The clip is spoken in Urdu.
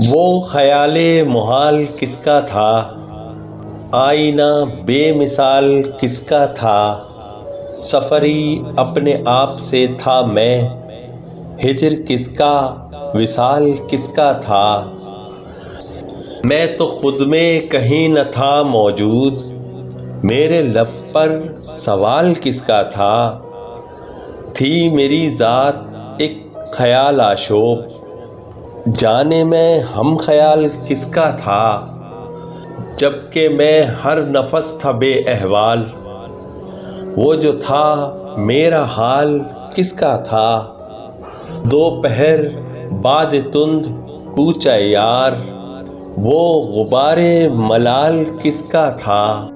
وہ خیال محال کس کا تھا، آئینہ بے مثال کس کا تھا، سفری اپنے آپ سے تھا میں، ہجر کس کا، وصال کس کا تھا۔ میں تو خود میں کہیں نہ تھا موجود، میرے لب پر سوال کس کا تھا۔ تھی میری ذات ایک خیال آشوب، جانے میں ہم خیال کس کا تھا۔ جبکہ میں ہر نفس تھا بے احوال، وہ جو تھا میرا حال کس کا تھا۔ دوپہر باد تند کوچہ یار، وہ غبار ملال کس کا تھا۔